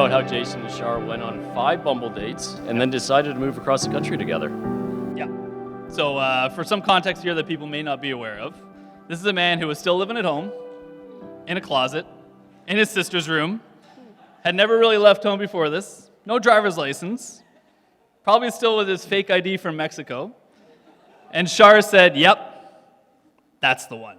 about how Jason and Char went on 5 Bumble dates and then decided to move across the country together. Yeah. So for some context here that people may not be aware of, this is a man who was still living at home, in a closet, in his sister's room, had never really left home before this, no driver's license, probably still with his fake ID from Mexico. And Char said, yep, that's the one.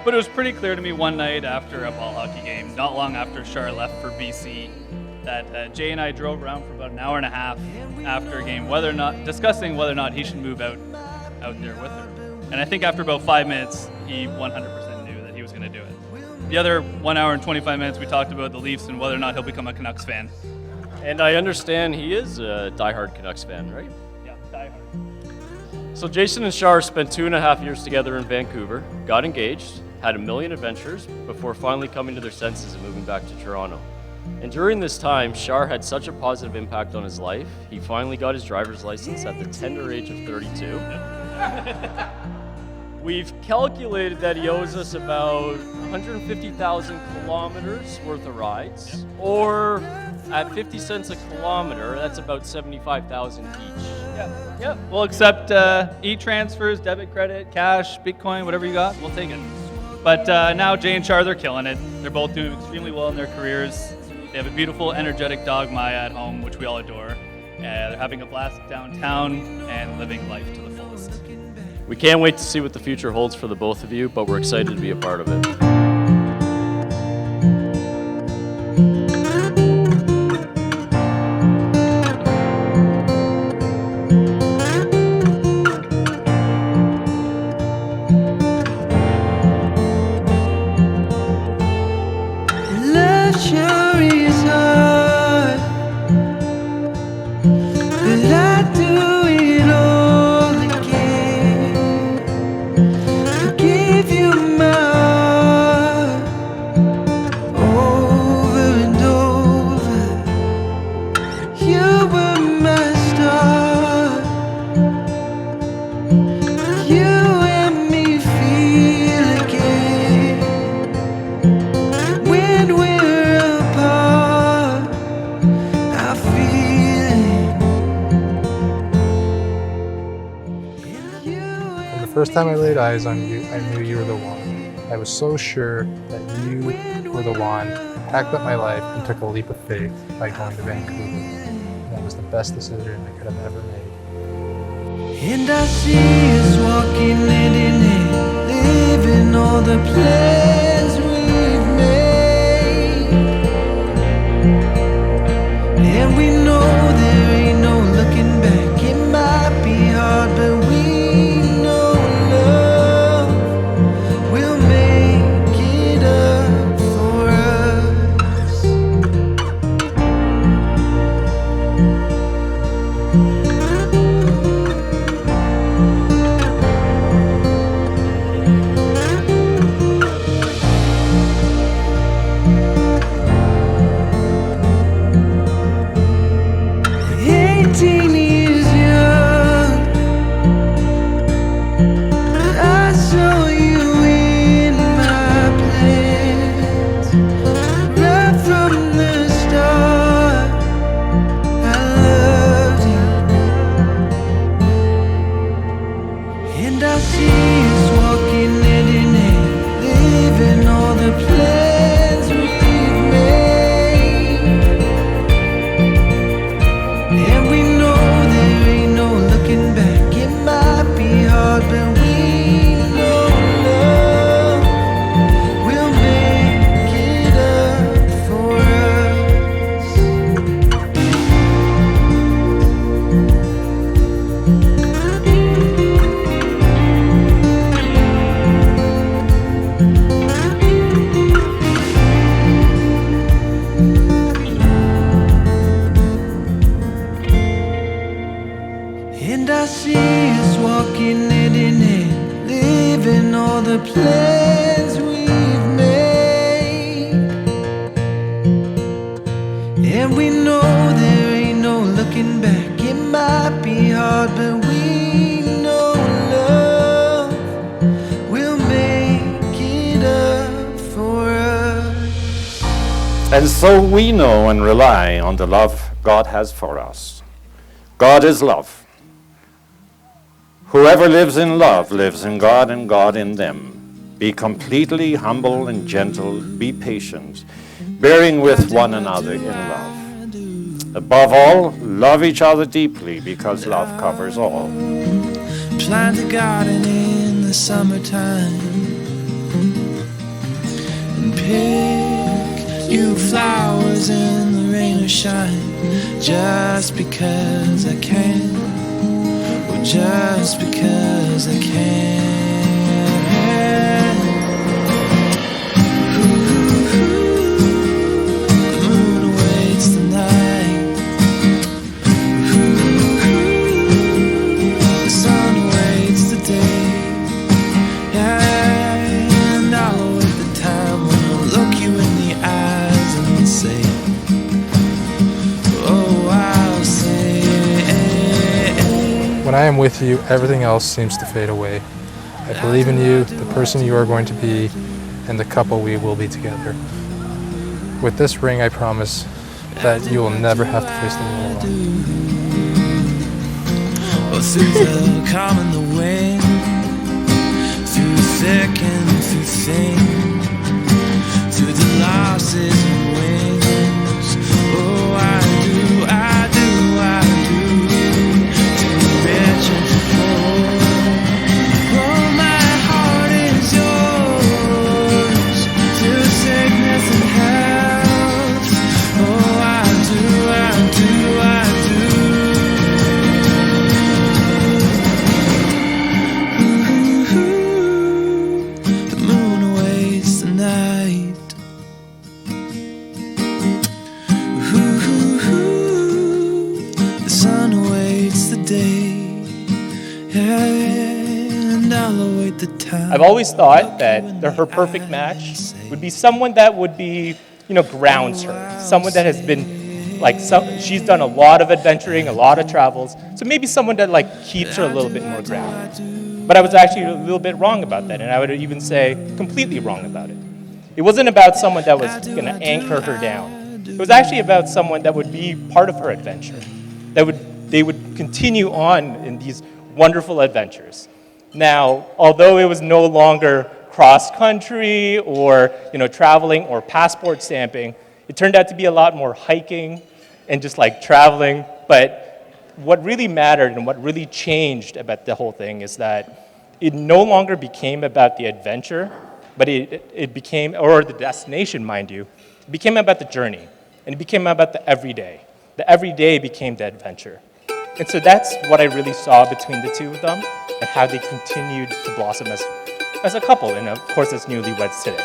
But it was pretty clear to me one night after a ball hockey game, not long after Char left for BC, that Jay and I drove around for about an hour and a half after a game, discussing whether or not he should move out there with her. And I think after about 5 minutes, he 100% knew that he was going to do it. The other 1 hour and 25 minutes, we talked about the Leafs and whether or not he'll become a Canucks fan. And I understand he is a diehard Canucks fan, right? Yeah, diehard. So Jason and Char spent 2.5 years together in Vancouver, got engaged, had a million adventures before finally coming to their senses and moving back to Toronto. And during this time, Char had such a positive impact on his life, he finally got his driver's license at the tender age of 32. We've calculated that he owes us about 150,000 kilometers worth of rides, or at 50 cents a kilometer, that's about 75,000 each. Yeah. We'll accept e-transfers, debit, credit, cash, Bitcoin, whatever you got, we'll take it. But now Jay and Char, they're killing it. They're both doing extremely well in their careers. They have a beautiful, energetic dog, Maya, at home, which we all adore. They're having a blast downtown and living life to the fullest. We can't wait to see what the future holds for the both of you, but we're excited to be a part of it. You were my star. first time I laid eyes on you, I knew you were the one. I was so sure that you were the one, packed up my life, and took a leap of faith by going to Vancouver. That was the best decision I could have ever made. And I see us walking hand in hand, living all the plans we've made. And we know there ain't no looking back. It might be hard, but we know love will make it up for us. And I see us walking hand in hand, living all the plans we've made. And we know there ain't no looking back. It might be hard, but we know love will make it up for us. And I see us walking hand in hand, living all the plans we've made. And we know there ain't no looking back. It might be hard, but we know love will make it up for us. And so we know and rely on the love God has for us. God is love. Whoever lives in love lives in God and God in them. Be completely humble and gentle, be patient, bearing with one another in love. Above all, love each other deeply because love covers all. Plant a garden in the summertime and pick you flowers in the rain or shine, just because I can. Just because I can. The moon awaits the night. The sun awaits the day. And I'll await the time when I'll look you in the eyes and say, oh, I'll say. When I am with you, everything else seems to fade away. I believe in you, the person you are going to be, and the couple we will be together. With this ring, I promise that you will never have to face the world alone. Or through the calm and the wind, through thick and through thin, through the losses and wins. Oh, I do, I do, I do. Through rich and through poor. Oh, my heart is yours. Through sickness and health. Oh, I do, I do, I do. The moon awaits the night. The sun awaits the day. And I'll await the time. I've always thought that her perfect match would be someone that would be, grounds her. Someone that has been, she's done a lot of adventuring, a lot of travels. So maybe someone that, keeps her a little bit more grounded. But I was actually a little bit wrong about that, and I would even say completely wrong about it. It wasn't about someone that was going to anchor her down. It was actually about someone that would be part of her adventure. They would continue on in these wonderful adventures. Now, although it was no longer cross-country or traveling or passport stamping, it turned out to be a lot more hiking and just like traveling. But what really mattered and what really changed about the whole thing is that it no longer became about the adventure, but it became, or the destination, mind you, it became about the journey, and it became about the everyday. The everyday became the adventure. And so that's what I really saw between the two of them, and how they continued to blossom as a couple, and of course as newlyweds today.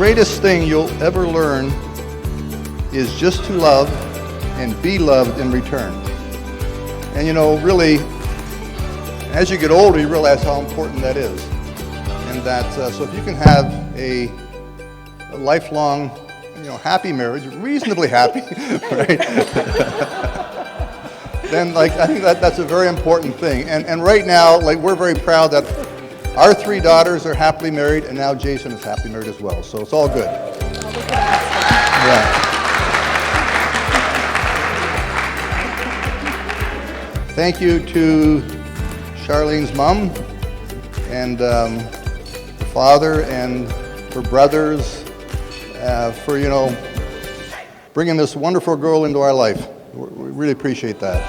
The greatest thing you'll ever learn is just to love and be loved in return. And really, as you get older, you realize how important that is. And that, so if you can have a lifelong, happy marriage, reasonably happy, right? Then, I think that's a very important thing. And right now, we're very proud that our 3 daughters are happily married, and now Jason is happily married as well. So it's all good. Yeah. Thank you to Charlyn's mom and the father and her brothers for, bringing this wonderful girl into our life. We really appreciate that.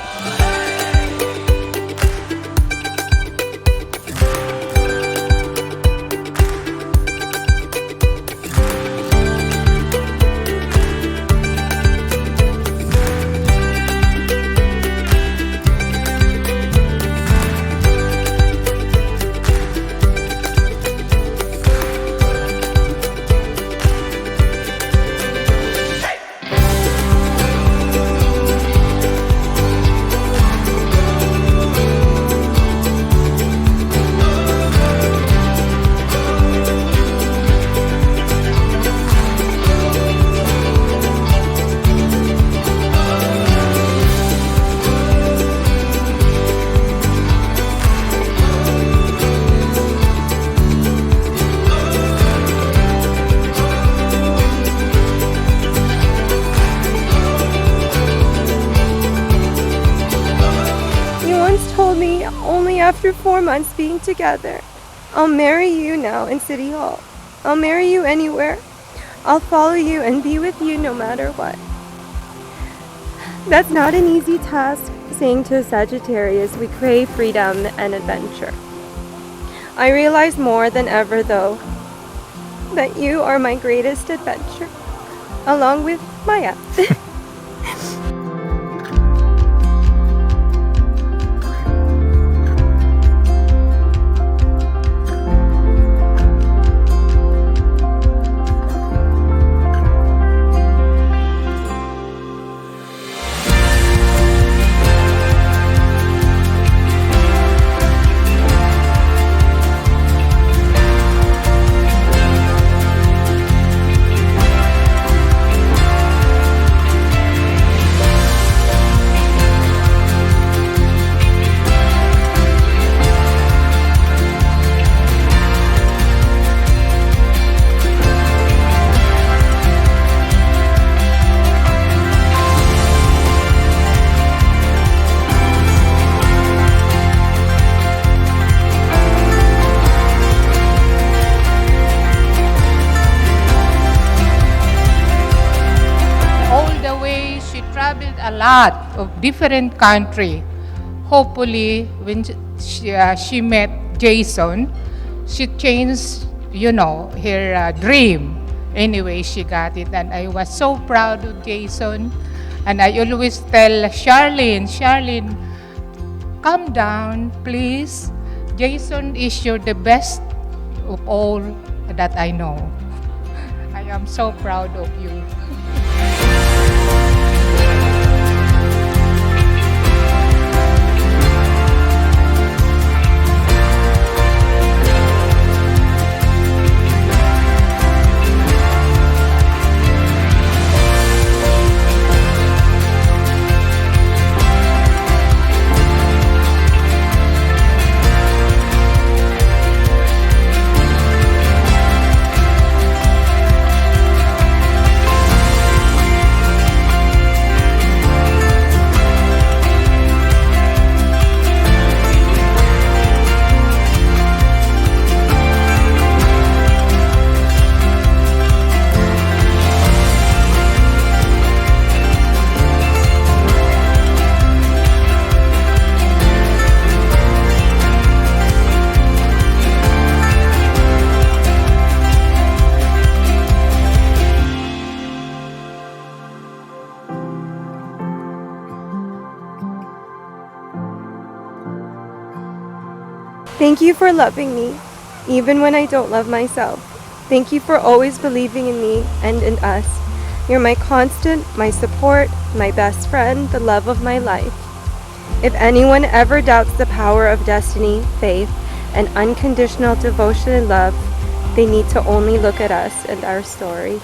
Only after 4 months being together, I'll marry you now in City Hall. I'll marry you anywhere. I'll follow you and be with you no matter what. That's not an easy task, saying to a Sagittarius we crave freedom and adventure. I realize more than ever, though, that you are my greatest adventure, along with Maya. traveled a lot of different country. Hopefully, when she met Jason, she changed, her dream. Anyway, she got it, and I was so proud of Jason. And I always tell Charlyn, calm down, please. Jason is the best of all that I know. I am so proud of you. Thank you for loving me, even when I don't love myself. Thank you for always believing in me and in us. You're my constant, my support, my best friend, the love of my life. If anyone ever doubts the power of destiny, faith, and unconditional devotion and love, they need to only look at us and our story.